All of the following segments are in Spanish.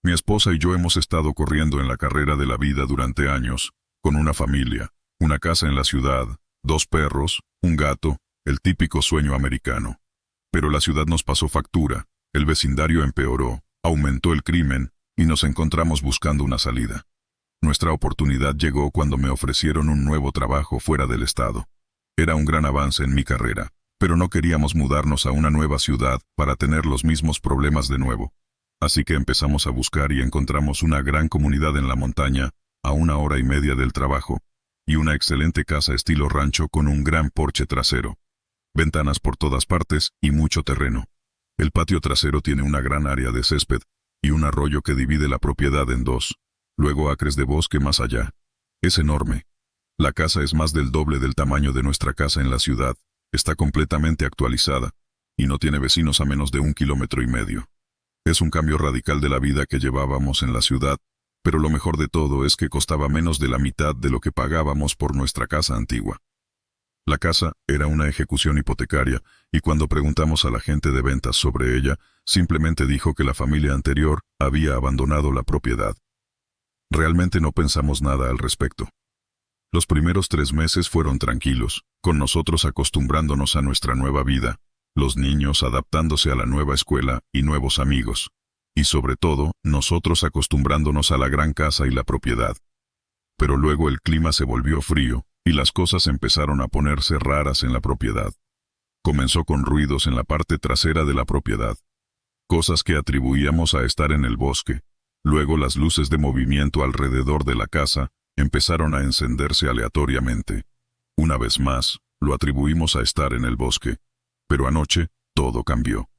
Mi esposa y yo hemos estado corriendo en la carrera de la vida durante años, con una familia, una casa en la ciudad, 2 perros, un gato, el típico sueño americano. Pero la ciudad nos pasó factura, el vecindario empeoró, aumentó el crimen, y nos encontramos buscando una salida. Nuestra oportunidad llegó cuando me ofrecieron un nuevo trabajo fuera del estado. Era un gran avance en mi carrera, pero no queríamos mudarnos a una nueva ciudad para tener los mismos problemas de nuevo. Así que empezamos a buscar y encontramos una gran comunidad en la montaña, a 1 hora y media del trabajo, y una excelente casa estilo rancho con un gran porche trasero, ventanas por todas partes y mucho terreno. El patio trasero tiene una gran área de césped y un arroyo que divide la propiedad en dos, luego acres de bosque más allá. Es enorme. La casa es más del doble del tamaño de nuestra casa en la ciudad, está completamente actualizada, y no tiene vecinos a menos de 1,5 km. Es un cambio radical de la vida que llevábamos en la ciudad, pero lo mejor de todo es que costaba menos de la mitad de lo que pagábamos por nuestra casa antigua. La casa era una ejecución hipotecaria, y cuando preguntamos a la gente de ventas sobre ella, simplemente dijo que la familia anterior había abandonado la propiedad. Realmente no pensamos nada al respecto. Los primeros 3 meses fueron tranquilos, con nosotros acostumbrándonos a nuestra nueva vida, los niños adaptándose a la nueva escuela y nuevos amigos, y sobre todo, nosotros acostumbrándonos a la gran casa y la propiedad. Pero luego el clima se volvió frío, y las cosas empezaron a ponerse raras en la propiedad. Comenzó con ruidos en la parte trasera de la propiedad, cosas que atribuíamos a estar en el bosque. Luego las luces de movimiento alrededor de la casa empezaron a encenderse aleatoriamente. Una vez más, lo atribuimos a estar en el bosque. Pero anoche, todo cambió.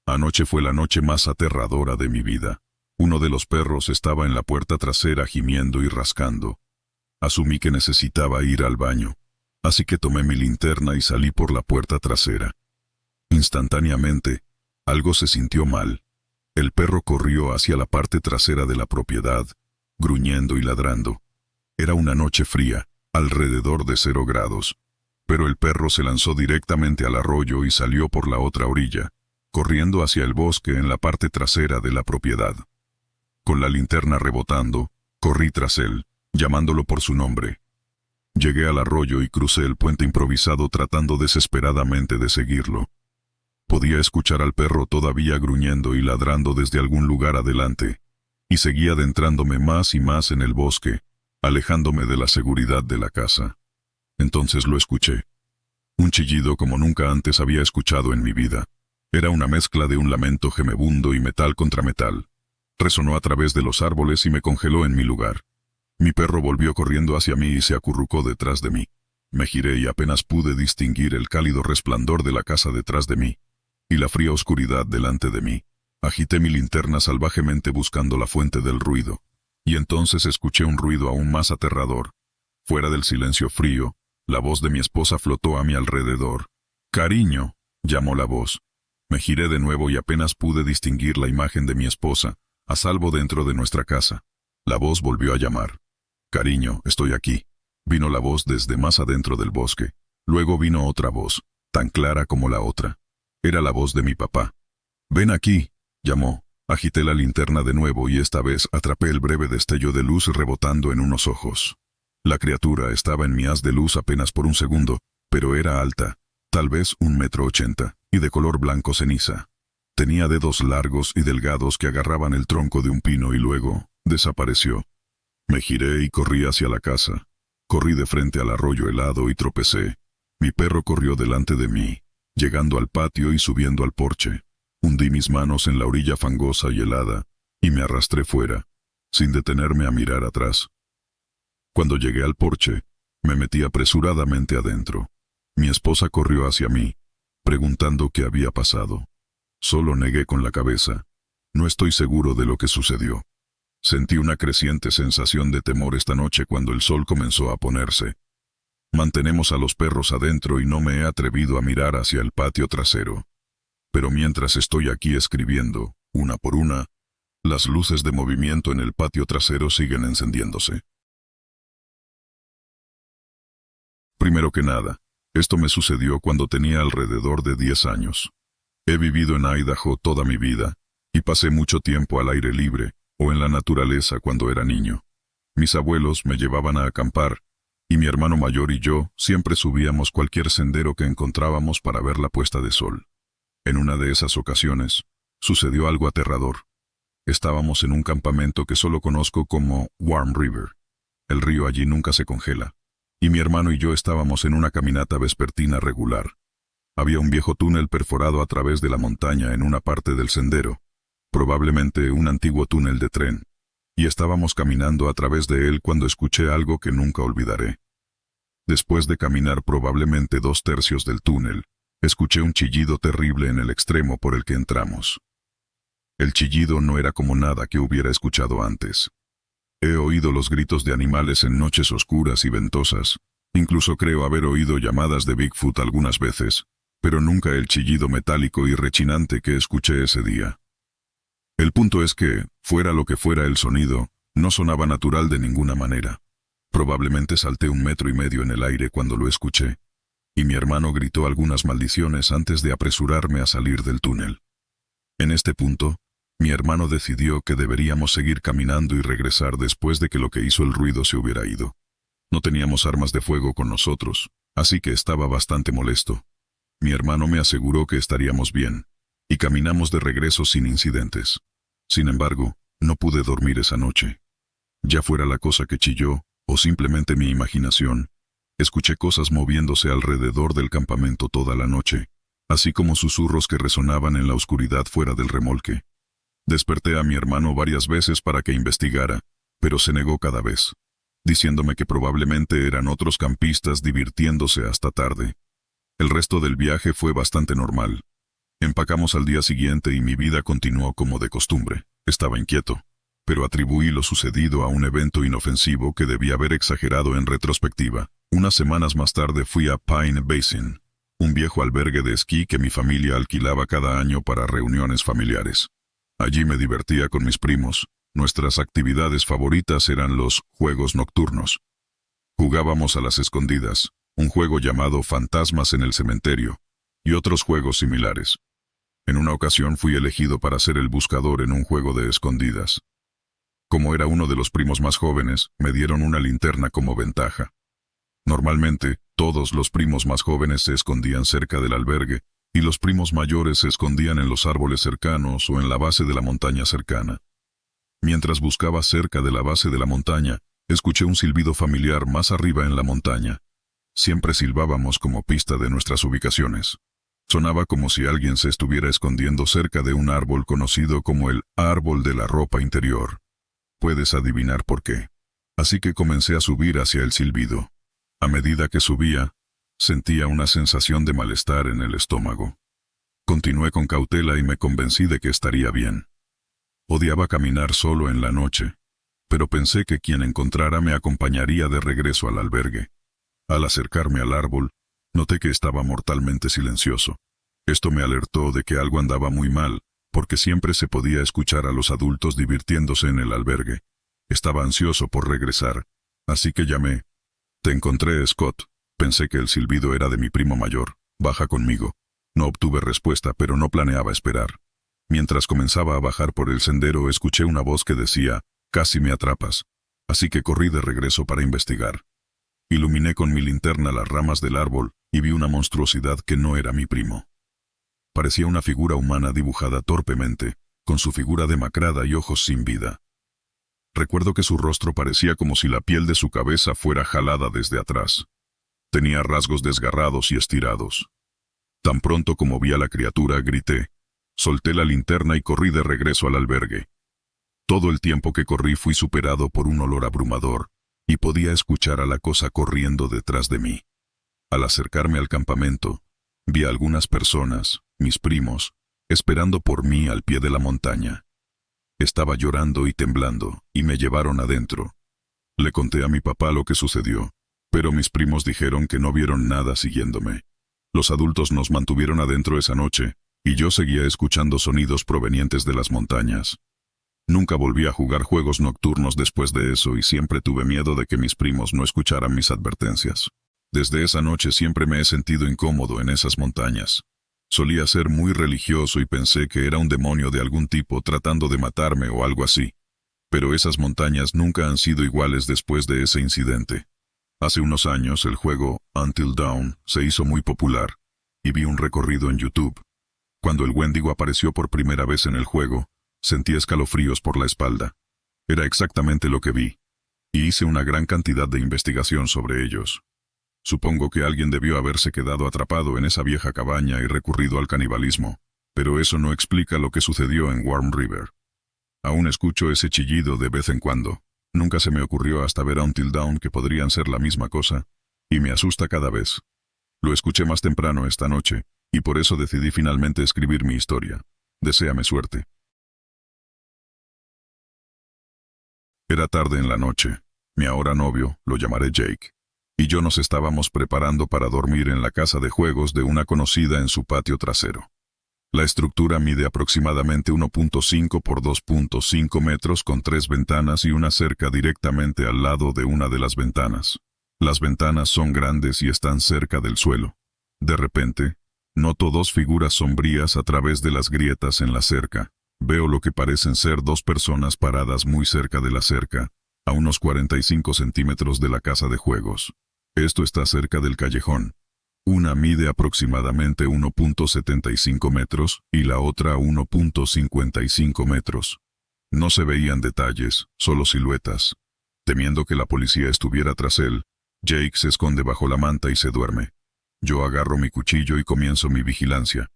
Anoche fue la noche más aterradora de mi vida. Uno de los perros estaba en la puerta trasera gimiendo y rascando. Asumí que necesitaba ir al baño, así que tomé mi linterna y salí por la puerta trasera. Instantáneamente, algo se sintió mal. El perro corrió hacia la parte trasera de la propiedad, gruñendo y ladrando. Era una noche fría, alrededor de 0 grados. Pero el perro se lanzó directamente al arroyo y salió por la otra orilla, corriendo hacia el bosque en la parte trasera de la propiedad. Con la linterna rebotando, corrí tras él, llamándolo por su nombre. Llegué al arroyo y crucé el puente improvisado tratando desesperadamente de seguirlo. Podía escuchar al perro todavía gruñendo y ladrando desde algún lugar adelante, y seguía adentrándome más y más en el bosque, alejándome de la seguridad de la casa. Entonces lo escuché. Un chillido como nunca antes había escuchado en mi vida. Era una mezcla de un lamento gemebundo y metal contra metal. Resonó a través de los árboles y me congeló en mi lugar. Mi perro volvió corriendo hacia mí y se acurrucó detrás de mí. Me giré y apenas pude distinguir el cálido resplandor de la casa detrás de mí, y la fría oscuridad delante de mí. Agité mi linterna salvajemente buscando la fuente del ruido, y entonces escuché un ruido aún más aterrador. Fuera del silencio frío, la voz de mi esposa flotó a mi alrededor. «Cariño», llamó la voz. Me giré de nuevo y apenas pude distinguir la imagen de mi esposa, a salvo dentro de nuestra casa. La voz volvió a llamar. «Cariño, estoy aquí», vino la voz desde más adentro del bosque. Luego vino otra voz, tan clara como la otra. Era la voz de mi papá. «Ven aquí», llamó. Agité la linterna de nuevo y esta vez atrapé el breve destello de luz rebotando en unos ojos. La criatura estaba en mi haz de luz apenas por un segundo, pero era alta, tal vez 1,80 m, y de color blanco ceniza. Tenía dedos largos y delgados que agarraban el tronco de un pino y luego desapareció. Me giré y corrí hacia la casa. Corrí de frente al arroyo helado y tropecé. Mi perro corrió delante de mí, llegando al patio y subiendo al porche. Hundí mis manos en la orilla fangosa y helada, y me arrastré fuera, sin detenerme a mirar atrás. Cuando llegué al porche, me metí apresuradamente adentro. Mi esposa corrió hacia mí, preguntando qué había pasado. Solo negué con la cabeza. No estoy seguro de lo que sucedió. Sentí una creciente sensación de temor esta noche cuando el sol comenzó a ponerse. Mantenemos a los perros adentro y no me he atrevido a mirar hacia el patio trasero. Pero mientras estoy aquí escribiendo, una por una, las luces de movimiento en el patio trasero siguen encendiéndose. Primero que nada, esto me sucedió cuando tenía alrededor de 10 años. He vivido en Idaho toda mi vida, y pasé mucho tiempo al aire libre, o en la naturaleza cuando era niño. Mis abuelos me llevaban a acampar, y mi hermano mayor y yo siempre subíamos cualquier sendero que encontrábamos para ver la puesta de sol. En una de esas ocasiones, sucedió algo aterrador. Estábamos en un campamento que solo conozco como Warm River. El río allí nunca se congela, y mi hermano y yo estábamos en una caminata vespertina regular. Había un viejo túnel perforado a través de la montaña en una parte del sendero, probablemente un antiguo túnel de tren, y estábamos caminando a través de él cuando escuché algo que nunca olvidaré. Después de caminar probablemente 2/3 del túnel, escuché un chillido terrible en el extremo por el que entramos. El chillido no era como nada que hubiera escuchado antes. He oído los gritos de animales en noches oscuras y ventosas, incluso creo haber oído llamadas de Bigfoot algunas veces, pero nunca el chillido metálico y rechinante que escuché ese día. El punto es que, fuera lo que fuera el sonido, no sonaba natural de ninguna manera. Probablemente salté 1,5 metros en el aire cuando lo escuché, y mi hermano gritó algunas maldiciones antes de apresurarme a salir del túnel. En este punto, mi hermano decidió que deberíamos seguir caminando y regresar después de que lo que hizo el ruido se hubiera ido. No teníamos armas de fuego con nosotros, así que estaba bastante molesto. Mi hermano me aseguró que estaríamos bien, y caminamos de regreso sin incidentes. Sin embargo, no pude dormir esa noche. Ya fuera la cosa que chilló, o simplemente mi imaginación, escuché cosas moviéndose alrededor del campamento toda la noche, así como susurros que resonaban en la oscuridad fuera del remolque. Desperté a mi hermano varias veces para que investigara, pero se negó cada vez, diciéndome que probablemente eran otros campistas divirtiéndose hasta tarde. El resto del viaje fue bastante normal. Empacamos al día siguiente y mi vida continuó como de costumbre. Estaba inquieto, pero atribuí lo sucedido a un evento inofensivo que debí haber exagerado en retrospectiva. Unas semanas más tarde fui a Pine Basin, un viejo albergue de esquí que mi familia alquilaba cada año para reuniones familiares. Allí me divertía con mis primos. Nuestras actividades favoritas eran los juegos nocturnos. Jugábamos a las escondidas, un juego llamado Fantasmas en el Cementerio, y otros juegos similares. En una ocasión fui elegido para ser el buscador en un juego de escondidas. Como era uno de los primos más jóvenes, me dieron una linterna como ventaja. Normalmente, todos los primos más jóvenes se escondían cerca del albergue, y los primos mayores se escondían en los árboles cercanos o en la base de la montaña cercana. Mientras buscaba cerca de la base de la montaña, escuché un silbido familiar más arriba en la montaña. Siempre silbábamos como pista de nuestras ubicaciones. Sonaba como si alguien se estuviera escondiendo cerca de un árbol conocido como el árbol de la ropa interior. Puedes adivinar por qué. Así que comencé a subir hacia el silbido. A medida que subía, sentía una sensación de malestar en el estómago. Continué con cautela y me convencí de que estaría bien. Odiaba caminar solo en la noche, pero pensé que quien encontrara me acompañaría de regreso al albergue. Al acercarme al árbol, noté que estaba mortalmente silencioso. Esto me alertó de que algo andaba muy mal, porque siempre se podía escuchar a los adultos divirtiéndose en el albergue. Estaba ansioso por regresar, así que llamé. «Te encontré, Scott». Pensé que el silbido era de mi primo mayor. «Baja conmigo». No obtuve respuesta, pero no planeaba esperar. Mientras comenzaba a bajar por el sendero, escuché una voz que decía, «Casi me atrapas». Así que corrí de regreso para investigar. Iluminé con mi linterna las ramas del árbol y vi una monstruosidad que no era mi primo. Parecía una figura humana dibujada torpemente, con su figura demacrada y ojos sin vida. Recuerdo que su rostro parecía como si la piel de su cabeza fuera jalada desde atrás. Tenía rasgos desgarrados y estirados. Tan pronto como vi a la criatura, grité. Solté la linterna y corrí de regreso al albergue. Todo el tiempo que corrí fui superado por un olor abrumador, y podía escuchar a la cosa corriendo detrás de mí. Al acercarme al campamento, vi a algunas personas, mis primos, esperando por mí al pie de la montaña. Estaba llorando y temblando, y me llevaron adentro. Le conté a mi papá lo que sucedió, pero mis primos dijeron que no vieron nada siguiéndome. Los adultos nos mantuvieron adentro esa noche, y yo seguía escuchando sonidos provenientes de las montañas. Nunca volví a jugar juegos nocturnos después de eso y siempre tuve miedo de que mis primos no escucharan mis advertencias. Desde esa noche siempre me he sentido incómodo en esas montañas. Solía ser muy religioso y pensé que era un demonio de algún tipo tratando de matarme o algo así. Pero esas montañas nunca han sido iguales después de ese incidente. Hace unos años el juego Until Dawn se hizo muy popular, y vi un recorrido en YouTube. Cuando el Wendigo apareció por primera vez en el juego, sentí escalofríos por la espalda. Era exactamente lo que vi, y hice una gran cantidad de investigación sobre ellos. Supongo que alguien debió haberse quedado atrapado en esa vieja cabaña y recurrido al canibalismo, pero eso no explica lo que sucedió en Warm River. Aún escucho ese chillido de vez en cuando. Nunca se me ocurrió hasta ver a Until Dawn que podrían ser la misma cosa, y me asusta cada vez. Lo escuché más temprano esta noche, y por eso decidí finalmente escribir mi historia. Deséame suerte. Era tarde en la noche. Mi ahora novio, lo llamaré Jake, y yo nos estábamos preparando para dormir en la casa de juegos de una conocida en su patio trasero. La estructura mide aproximadamente 1.5 por 2.5 metros con 3 ventanas y una cerca directamente al lado de una de las ventanas. Las ventanas son grandes y están cerca del suelo. De repente, noto dos figuras sombrías a través de las grietas en la cerca. Veo lo que parecen ser dos personas paradas muy cerca de la cerca, a unos 45 centímetros de la casa de juegos. Esto está cerca del callejón. Una mide aproximadamente 1.75 metros y la otra 1.55 metros. No se veían detalles, solo siluetas. Temiendo que la policía estuviera tras él, Jake se esconde bajo la manta y se duerme. Yo agarro mi cuchillo y comienzo mi vigilancia,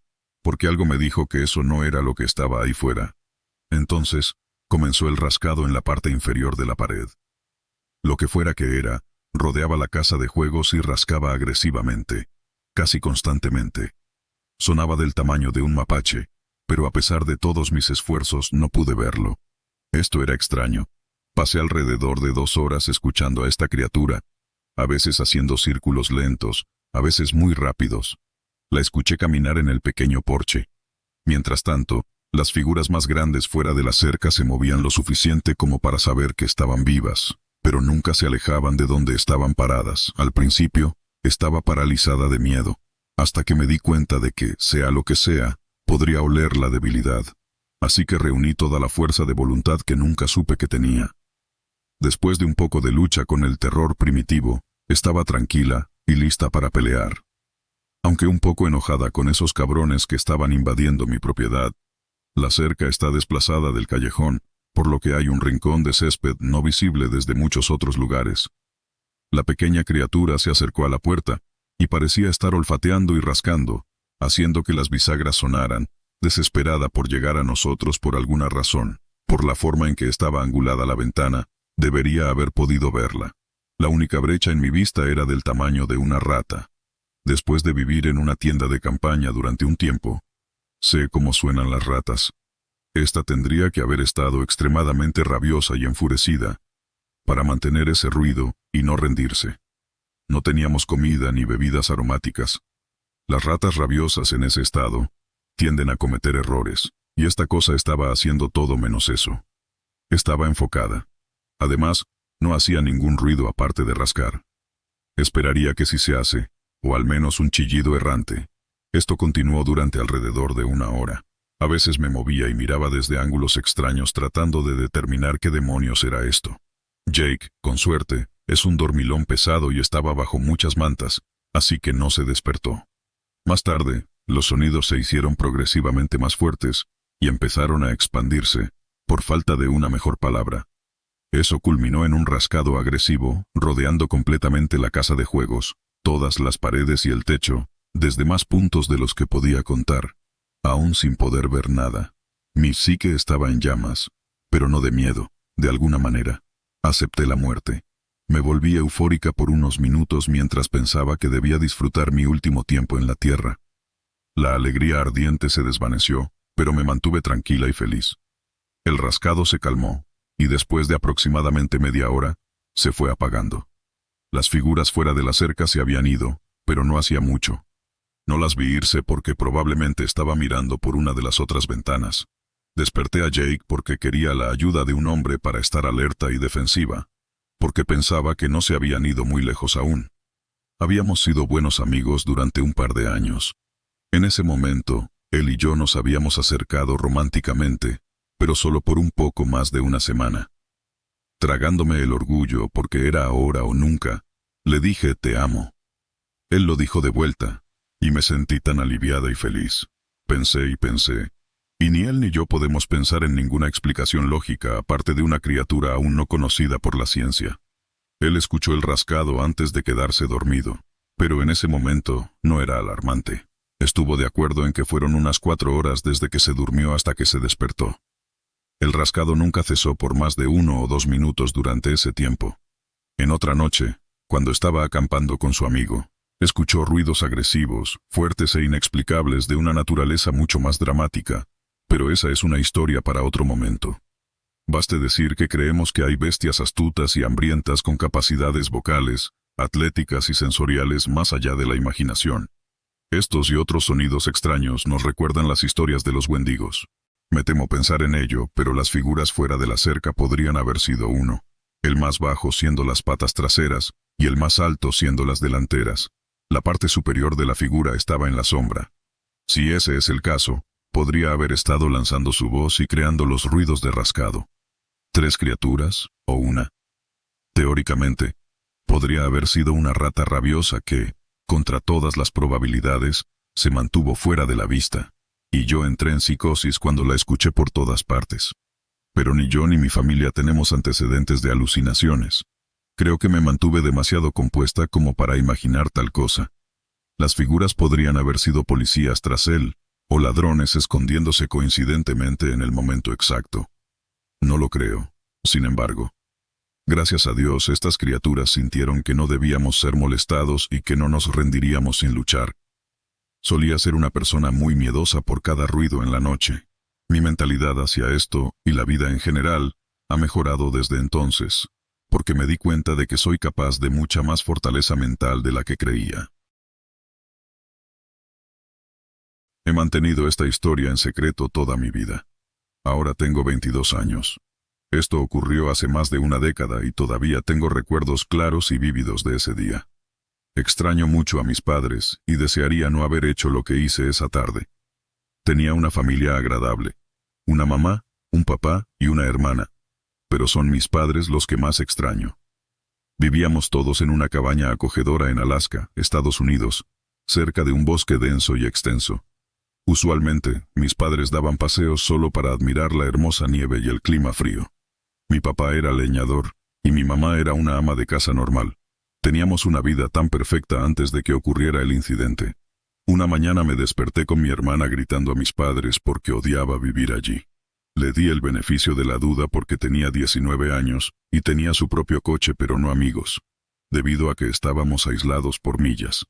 porque algo me dijo que eso no era lo que estaba ahí fuera. Entonces, comenzó el rascado en la parte inferior de la pared. Lo que fuera que era, rodeaba la casa de juegos y rascaba agresivamente, casi constantemente. Sonaba del tamaño de un mapache, pero a pesar de todos mis esfuerzos no pude verlo. Esto era extraño. Pasé alrededor de 2 horas escuchando a esta criatura, a veces haciendo círculos lentos, a veces muy rápidos. La escuché caminar en el pequeño porche. Mientras tanto, las figuras más grandes fuera de la cerca se movían lo suficiente como para saber que estaban vivas, pero nunca se alejaban de donde estaban paradas. Al principio, estaba paralizada de miedo, hasta que me di cuenta de que, sea lo que sea, podría oler la debilidad. Así que reuní toda la fuerza de voluntad que nunca supe que tenía. Después de un poco de lucha con el terror primitivo, estaba tranquila y lista para pelear. Aunque un poco enojada con esos cabrones que estaban invadiendo mi propiedad. La cerca está desplazada del callejón, por lo que hay un rincón de césped no visible desde muchos otros lugares. La pequeña criatura se acercó a la puerta, y parecía estar olfateando y rascando, haciendo que las bisagras sonaran, desesperada por llegar a nosotros por alguna razón. Por la forma en que estaba angulada la ventana, debería haber podido verla. La única brecha en mi vista era del tamaño de una rata. Después de vivir en una tienda de campaña durante un tiempo, sé cómo suenan las ratas. Esta tendría que haber estado extremadamente rabiosa y enfurecida para mantener ese ruido y no rendirse. No teníamos comida ni bebidas aromáticas. Las ratas rabiosas en ese estado tienden a cometer errores, y esta cosa estaba haciendo todo menos eso. Estaba enfocada. Además, no hacía ningún ruido aparte de rascar. Esperaría que si se hace, o al menos un chillido errante. Esto continuó durante alrededor de 1 hora. A veces me movía y miraba desde ángulos extraños tratando de determinar qué demonios era esto. Jake, con suerte, es un dormilón pesado y estaba bajo muchas mantas, así que no se despertó. Más tarde, los sonidos se hicieron progresivamente más fuertes y empezaron a expandirse, por falta de una mejor palabra. Eso culminó en un rascado agresivo, rodeando completamente la casa de juegos, todas las paredes y el techo, desde más puntos de los que podía contar, aún sin poder ver nada. Mi psique estaba en llamas, pero no de miedo, de alguna manera. Acepté la muerte. Me volví eufórica por unos minutos mientras pensaba que debía disfrutar mi último tiempo en la tierra. La alegría ardiente se desvaneció, pero me mantuve tranquila y feliz. El rascado se calmó, y después de aproximadamente media hora, se fue apagando. Las figuras fuera de la cerca se habían ido, pero no hacía mucho. No las vi irse porque probablemente estaba mirando por una de las otras ventanas. Desperté a Jake porque quería la ayuda de un hombre para estar alerta y defensiva, porque pensaba que no se habían ido muy lejos aún. Habíamos sido buenos amigos durante un par de años. En ese momento, él y yo nos habíamos acercado románticamente, pero solo por un poco más de una semana. Tragándome el orgullo porque era ahora o nunca, le dije te amo. Él lo dijo de vuelta, y me sentí tan aliviada y feliz. Pensé y pensé, y ni él ni yo podemos pensar en ninguna explicación lógica aparte de una criatura aún no conocida por la ciencia. Él escuchó el rascado antes de quedarse dormido, pero en ese momento no era alarmante. Estuvo de acuerdo en que fueron unas 4 horas desde que se durmió hasta que se despertó. El rascado nunca cesó por más de 1 o 2 minutos durante ese tiempo. En otra noche, cuando estaba acampando con su amigo, escuchó ruidos agresivos, fuertes e inexplicables de una naturaleza mucho más dramática, pero esa es una historia para otro momento. Baste decir que creemos que hay bestias astutas y hambrientas con capacidades vocales, atléticas y sensoriales más allá de la imaginación. Estos y otros sonidos extraños nos recuerdan las historias de los wendigos. Me temo pensar en ello, pero las figuras fuera de la cerca podrían haber sido uno, el más bajo siendo las patas traseras y el más alto siendo las delanteras. La parte superior de la figura estaba en la sombra. Si ese es el caso, podría haber estado lanzando su voz y creando los ruidos de rascado. 3 criaturas, o una. Teóricamente, podría haber sido una rata rabiosa que, contra todas las probabilidades, se mantuvo fuera de la vista, y yo entré en psicosis cuando la escuché por todas partes. Pero ni yo ni mi familia tenemos antecedentes de alucinaciones. Creo que me mantuve demasiado compuesta como para imaginar tal cosa. Las figuras podrían haber sido policías tras él, o ladrones escondiéndose coincidentemente en el momento exacto. No lo creo, sin embargo. Gracias a Dios, estas criaturas sintieron que no debíamos ser molestados y que no nos rendiríamos sin luchar. Solía ser una persona muy miedosa por cada ruido en la noche. Mi mentalidad hacia esto, y la vida en general, ha mejorado desde entonces, porque me di cuenta de que soy capaz de mucha más fortaleza mental de la que creía. He mantenido esta historia en secreto toda mi vida. Ahora tengo 22 años. Esto ocurrió hace más de una década y todavía tengo recuerdos claros y vívidos de ese día. Extraño mucho a mis padres y desearía no haber hecho lo que hice esa tarde. Tenía una familia agradable, una mamá, un papá y una hermana, pero son mis padres los que más extraño. Vivíamos todos en una cabaña acogedora en Alaska, Estados Unidos, cerca de un bosque denso y extenso. Usualmente, mis padres daban paseos solo para admirar la hermosa nieve y el clima frío. Mi papá era leñador, y mi mamá era una ama de casa normal. Teníamos una vida tan perfecta antes de que ocurriera el incidente. Una mañana me desperté con mi hermana gritando a mis padres porque odiaba vivir allí. Le di el beneficio de la duda porque tenía 19 años, y tenía su propio coche pero no amigos, debido a que estábamos aislados por millas.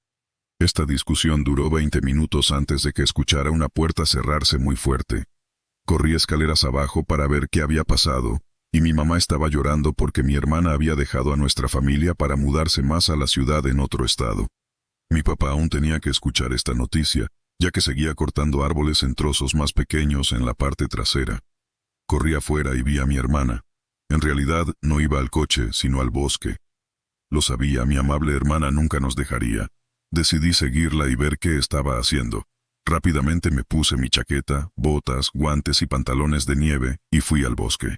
Esta discusión duró 20 minutos antes de que escuchara una puerta cerrarse muy fuerte. Corrí escaleras abajo para ver qué había pasado, y mi mamá estaba llorando porque mi hermana había dejado a nuestra familia para mudarse más a la ciudad en otro estado. Mi papá aún tenía que escuchar esta noticia, ya que seguía cortando árboles en trozos más pequeños en la parte trasera. Corrí afuera y vi a mi hermana. En realidad, no iba al coche, sino al bosque. Lo sabía, mi amable hermana nunca nos dejaría. Decidí seguirla y ver qué estaba haciendo. Rápidamente me puse mi chaqueta, botas, guantes y pantalones de nieve, y fui al bosque.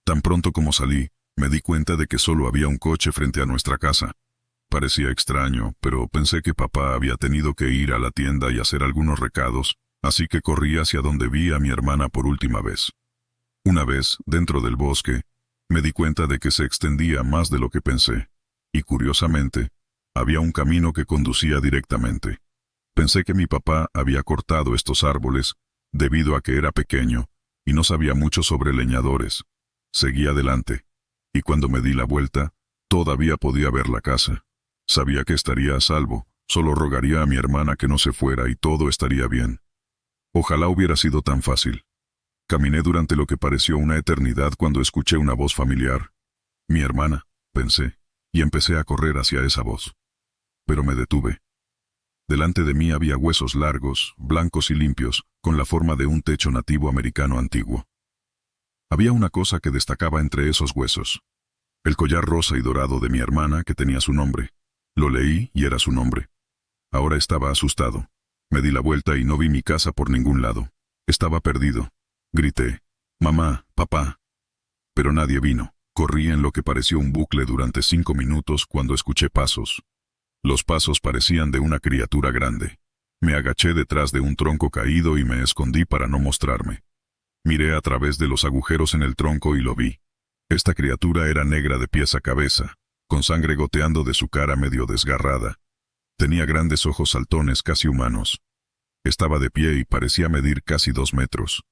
Tan pronto como salí, me di cuenta de que solo había un coche frente a nuestra casa. Parecía extraño, pero pensé que papá había tenido que ir a la tienda y hacer algunos recados, así que corrí hacia donde vi a mi hermana por última vez. Una vez, dentro del bosque, me di cuenta de que se extendía más de lo que pensé, y curiosamente, había un camino que conducía directamente. Pensé que mi papá había cortado estos árboles, debido a que era pequeño, y no sabía mucho sobre leñadores. Seguí adelante, y cuando me di la vuelta, todavía podía ver la casa. Sabía que estaría a salvo, solo rogaría a mi hermana que no se fuera y todo estaría bien. Ojalá hubiera sido tan fácil. Caminé durante lo que pareció una eternidad cuando escuché una voz familiar. Mi hermana, pensé, y empecé a correr hacia esa voz. Pero me detuve. Delante de mí había huesos largos, blancos y limpios, con la forma de un techo nativo americano antiguo. Había una cosa que destacaba entre esos huesos. El collar rosa y dorado de mi hermana que tenía su nombre. Lo leí y era su nombre. Ahora estaba asustado. Me di la vuelta y no vi mi casa por ningún lado. Estaba perdido. Grité, «Mamá, papá». Pero nadie vino. Corrí en lo que pareció un bucle durante 5 minutos cuando escuché pasos. Los pasos parecían de una criatura grande. Me agaché detrás de un tronco caído y me escondí para no mostrarme. Miré a través de los agujeros en el tronco y lo vi. Esta criatura era negra de pies a cabeza, con sangre goteando de su cara medio desgarrada. Tenía grandes ojos saltones casi humanos. Estaba de pie y parecía medir casi 2 metros.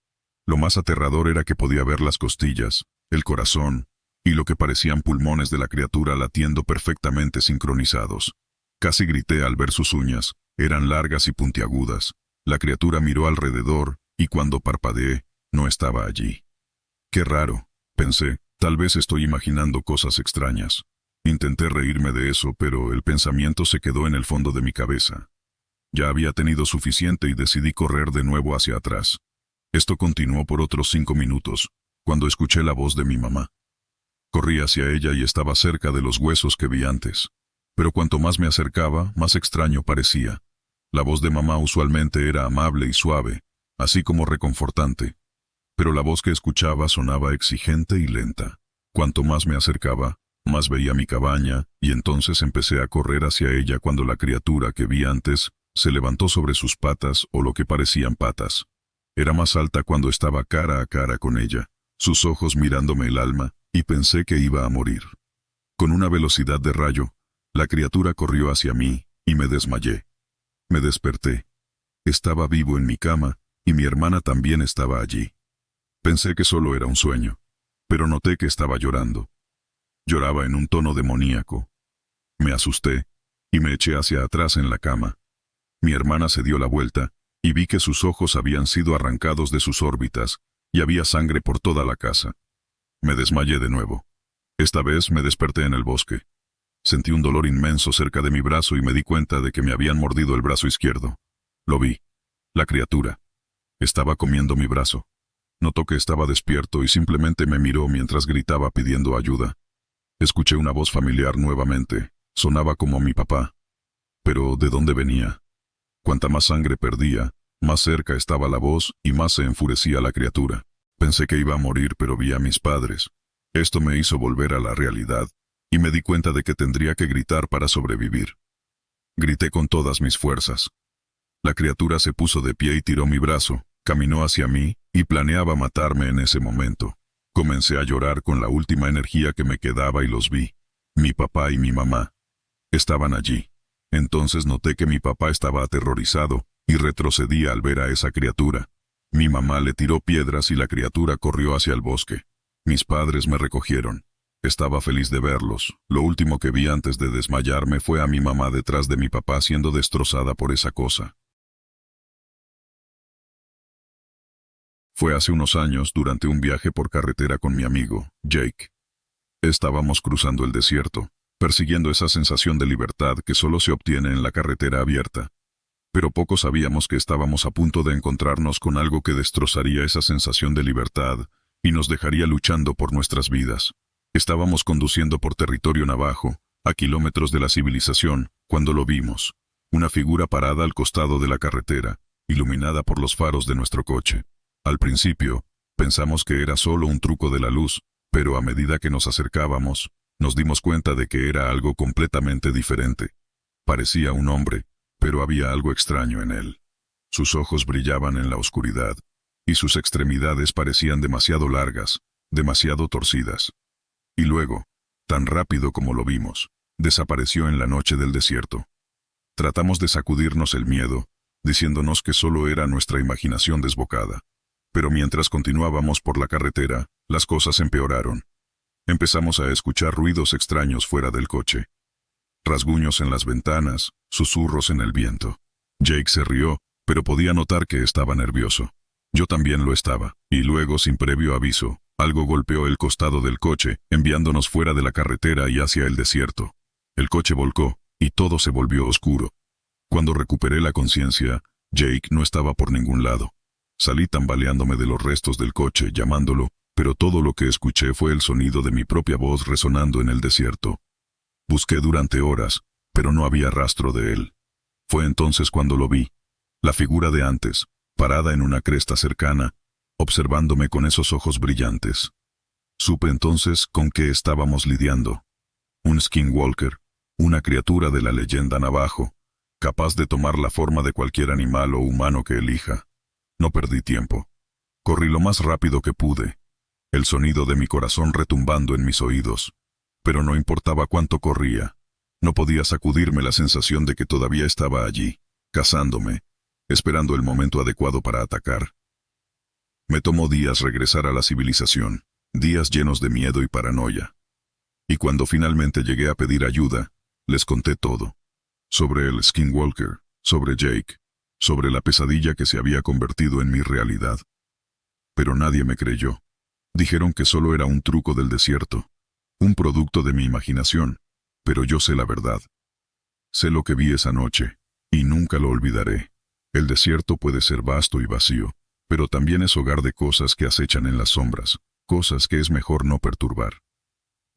Lo más aterrador era que podía ver las costillas, el corazón, y lo que parecían pulmones de la criatura latiendo perfectamente sincronizados. Casi grité al ver sus uñas, eran largas y puntiagudas. La criatura miró alrededor, y cuando parpadeé, no estaba allí. Qué raro, pensé, tal vez estoy imaginando cosas extrañas. Intenté reírme de eso, pero el pensamiento se quedó en el fondo de mi cabeza. Ya había tenido suficiente y decidí correr de nuevo hacia atrás. Esto continuó por otros 5 minutos, cuando escuché la voz de mi mamá. Corrí hacia ella y estaba cerca de los huesos que vi antes. Pero cuanto más me acercaba, más extraño parecía. La voz de mamá usualmente era amable y suave, así como reconfortante. Pero la voz que escuchaba sonaba exigente y lenta. Cuanto más me acercaba, más veía mi cabaña, y entonces empecé a correr hacia ella cuando la criatura que vi antes se levantó sobre sus patas o lo que parecían patas. Era más alta cuando estaba cara a cara con ella, sus ojos mirándome el alma, y pensé que iba a morir. Con una velocidad de rayo, la criatura corrió hacia mí, y me desmayé. Me desperté. Estaba vivo en mi cama, y mi hermana también estaba allí. Pensé que solo era un sueño, pero noté que estaba llorando. Lloraba en un tono demoníaco. Me asusté, y me eché hacia atrás en la cama. Mi hermana se dio la vuelta, y vi que sus ojos habían sido arrancados de sus órbitas, y había sangre por toda la casa. Me desmayé de nuevo. Esta vez me desperté en el bosque. Sentí un dolor inmenso cerca de mi brazo y me di cuenta de que me habían mordido el brazo izquierdo. Lo vi. La criatura. Estaba comiendo mi brazo. Notó que estaba despierto y simplemente me miró mientras gritaba pidiendo ayuda. Escuché una voz familiar nuevamente. Sonaba como mi papá. Pero ¿de dónde venía? Cuanta más sangre perdía, más cerca estaba la voz y más se enfurecía la criatura. Pensé que iba a morir, pero vi a mis padres. Esto me hizo volver a la realidad, y me di cuenta de que tendría que gritar para sobrevivir. Grité con todas mis fuerzas. La criatura se puso de pie y tiró mi brazo, caminó hacia mí, y planeaba matarme en ese momento. Comencé a llorar con la última energía que me quedaba y los vi. Mi papá y mi mamá. Estaban allí. Entonces noté que mi papá estaba aterrorizado, y retrocedía al ver a esa criatura. Mi mamá le tiró piedras y la criatura corrió hacia el bosque. Mis padres me recogieron. Estaba feliz de verlos. Lo último que vi antes de desmayarme fue a mi mamá detrás de mi papá siendo destrozada por esa cosa. Fue hace unos años durante un viaje por carretera con mi amigo, Jake. Estábamos cruzando el desierto, persiguiendo esa sensación de libertad que solo se obtiene en la carretera abierta. Pero poco sabíamos que estábamos a punto de encontrarnos con algo que destrozaría esa sensación de libertad y nos dejaría luchando por nuestras vidas. Estábamos conduciendo por territorio navajo, a kilómetros de la civilización, cuando lo vimos. Una figura parada al costado de la carretera, iluminada por los faros de nuestro coche. Al principio, pensamos que era solo un truco de la luz, pero a medida que nos acercábamos, nos dimos cuenta de que era algo completamente diferente. Parecía un hombre, pero había algo extraño en él. Sus ojos brillaban en la oscuridad, y sus extremidades parecían demasiado largas, demasiado torcidas. Y luego, tan rápido como lo vimos, desapareció en la noche del desierto. Tratamos de sacudirnos el miedo, diciéndonos que solo era nuestra imaginación desbocada. Pero mientras continuábamos por la carretera, las cosas empeoraron. Empezamos a escuchar ruidos extraños fuera del coche. Rasguños en las ventanas, susurros en el viento. Jake se rió, pero podía notar que estaba nervioso. Yo también lo estaba, y luego, sin previo aviso, algo golpeó el costado del coche, enviándonos fuera de la carretera y hacia el desierto. El coche volcó, y todo se volvió oscuro. Cuando recuperé la conciencia, Jake no estaba por ningún lado. Salí tambaleándome de los restos del coche, llamándolo, pero todo lo que escuché fue el sonido de mi propia voz resonando en el desierto. Busqué durante horas, pero no había rastro de él. Fue entonces cuando lo vi. La figura de antes, parada en una cresta cercana, observándome con esos ojos brillantes. Supe entonces con qué estábamos lidiando. Un skinwalker, una criatura de la leyenda navajo, capaz de tomar la forma de cualquier animal o humano que elija. No perdí tiempo. Corrí lo más rápido que pude, el sonido de mi corazón retumbando en mis oídos. Pero no importaba cuánto corría, no podía sacudirme la sensación de que todavía estaba allí, cazándome, esperando el momento adecuado para atacar. Me tomó días regresar a la civilización, días llenos de miedo y paranoia. Y cuando finalmente llegué a pedir ayuda, les conté todo. Sobre el skinwalker, sobre Jake, sobre la pesadilla que se había convertido en mi realidad. Pero nadie me creyó. Dijeron que solo era un truco del desierto, un producto de mi imaginación, pero yo sé la verdad. Sé lo que vi esa noche, y nunca lo olvidaré. El desierto puede ser vasto y vacío, pero también es hogar de cosas que acechan en las sombras, cosas que es mejor no perturbar.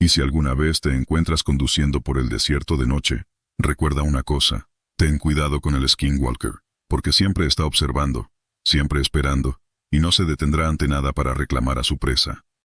Y si alguna vez te encuentras conduciendo por el desierto de noche, recuerda una cosa, ten cuidado con el skinwalker, porque siempre está observando, siempre esperando, y no se detendrá ante nada para reclamar a su presa.